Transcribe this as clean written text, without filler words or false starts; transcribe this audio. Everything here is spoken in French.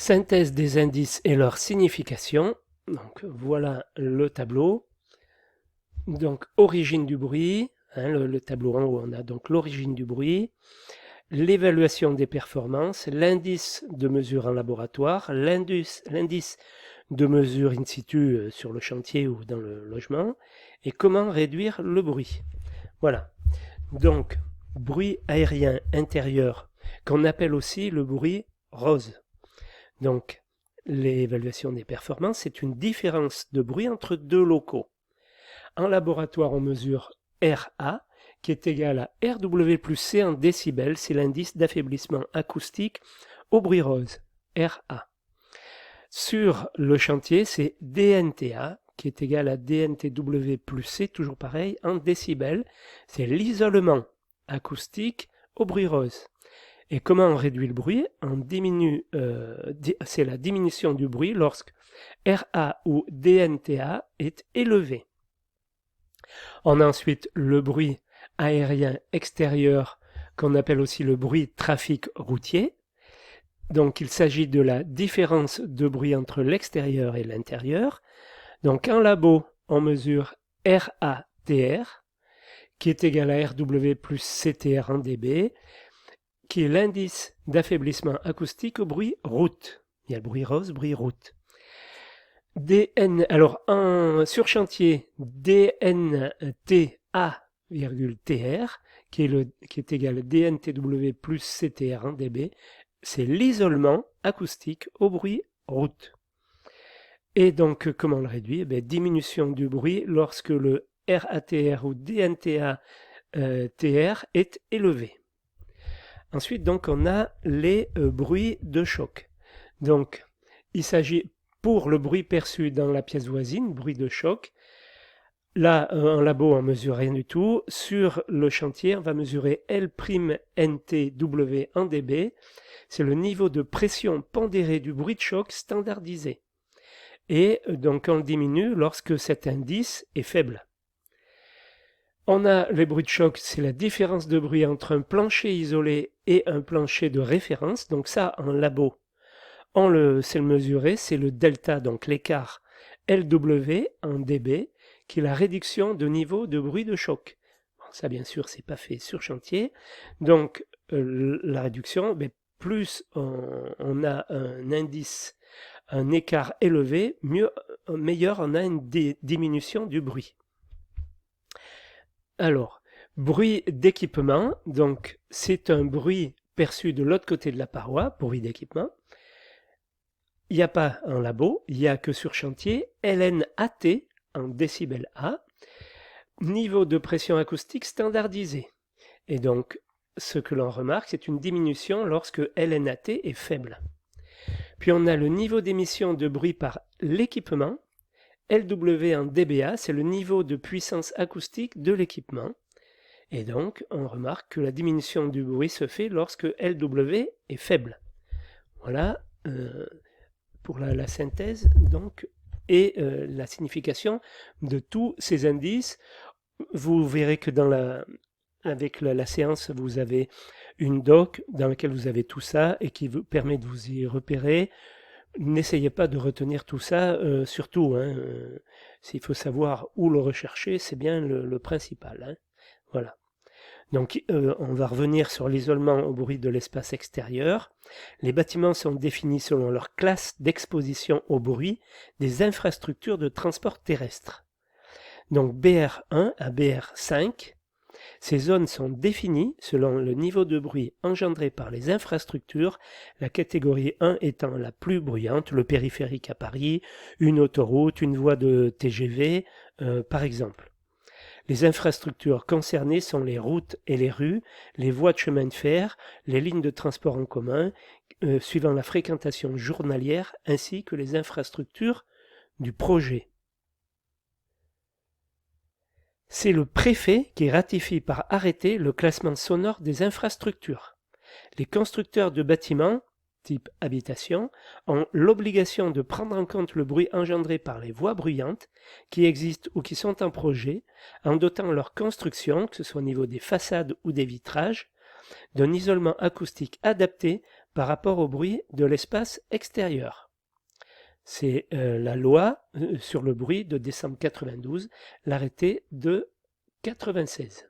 Synthèse des indices et leur signification. Donc voilà le tableau. Donc origine du bruit, le tableau en haut, on a donc l'origine du bruit, l'évaluation des performances, l'indice de mesure en laboratoire, l'indice de mesure in situ sur le chantier ou dans le logement, et comment réduire le bruit. Voilà. Donc, bruit aérien intérieur, qu'on appelle aussi le bruit rose. Donc, l'évaluation des performances, c'est une différence de bruit entre deux locaux. En laboratoire, on mesure RA, qui est égal à RW plus C en décibels, c'est l'indice d'affaiblissement acoustique au bruit rose, RA. Sur le chantier, c'est DNTA, qui est égal à DNTW plus C, toujours pareil, en décibels, c'est l'isolement acoustique au bruit rose. Et comment on réduit le bruit? C'est la diminution du bruit lorsque RA ou DNTA est élevé. On a ensuite le bruit aérien extérieur qu'on appelle aussi le bruit de trafic routier. Donc il s'agit de la différence de bruit entre l'extérieur et l'intérieur. Donc en labo, on mesure RATR, qui est égal à RW plus CTR en dB, qui est l'indice d'affaiblissement acoustique au bruit route. Il y a le bruit rose, bruit route. Alors sur chantier, DNTA,TR, qui est égal à DNTW plus CTR en dB, c'est l'isolement acoustique au bruit route. Et donc, comment le réduire? Diminution du bruit lorsque le RATR ou DNTA TR est élevé. Ensuite, donc, on a les bruits de choc. Donc, il s'agit pour le bruit perçu dans la pièce voisine, bruit de choc. Là, en labo, on ne mesure rien du tout. Sur le chantier, on va mesurer L'(NTW) en dB. C'est le niveau de pression pondéré du bruit de choc standardisé. Et donc, on le diminue lorsque cet indice est faible. On a les bruits de choc, c'est la différence de bruit entre un plancher isolé et un plancher de référence. Donc ça, en labo, on le sait le mesurer, c'est le delta, donc l'écart LW en dB, qui est la réduction de niveau de bruit de choc. Bon, ça, bien sûr, c'est pas fait sur chantier. Donc, la réduction, plus on a un indice, un écart élevé, meilleur on a une diminution du bruit. Alors, bruit d'équipement, donc c'est un bruit perçu de l'autre côté de la paroi, bruit d'équipement. Il n'y a pas en labo, il n'y a que sur chantier, LNAT en décibels A, niveau de pression acoustique standardisé. Et donc, ce que l'on remarque, c'est une diminution lorsque LNAT est faible. Puis on a le niveau d'émission de bruit par l'équipement, LW en dBA, c'est le niveau de puissance acoustique de l'équipement. Et donc, on remarque que la diminution du bruit se fait lorsque LW est faible. Voilà pour la synthèse donc, et la signification de tous ces indices. Vous verrez que avec la séance, vous avez une doc dans laquelle vous avez tout ça et qui vous permet de vous y repérer. N'essayez pas de retenir tout ça, surtout, s'il faut savoir où le rechercher, c'est bien le principal. Voilà. Donc on va revenir sur l'isolement au bruit de l'espace extérieur. Les bâtiments sont définis selon leur classe d'exposition au bruit des infrastructures de transport terrestre. Donc BR1 à BR5, ces zones sont définies selon le niveau de bruit engendré par les infrastructures, la catégorie 1 étant la plus bruyante, le périphérique à Paris, une autoroute, une voie de TGV, par exemple. Les infrastructures concernées sont les routes et les rues, les voies de chemin de fer, les lignes de transport en commun, suivant la fréquentation journalière, ainsi que les infrastructures du projet. C'est le préfet qui ratifie par arrêté le classement sonore des infrastructures. Les constructeurs de bâtiments, type habitation, ont l'obligation de prendre en compte le bruit engendré par les voies bruyantes qui existent ou qui sont en projet, en dotant leur construction, que ce soit au niveau des façades ou des vitrages, d'un isolement acoustique adapté par rapport au bruit de l'espace extérieur. C'est la loi sur le bruit de décembre 92, l'arrêté de 96.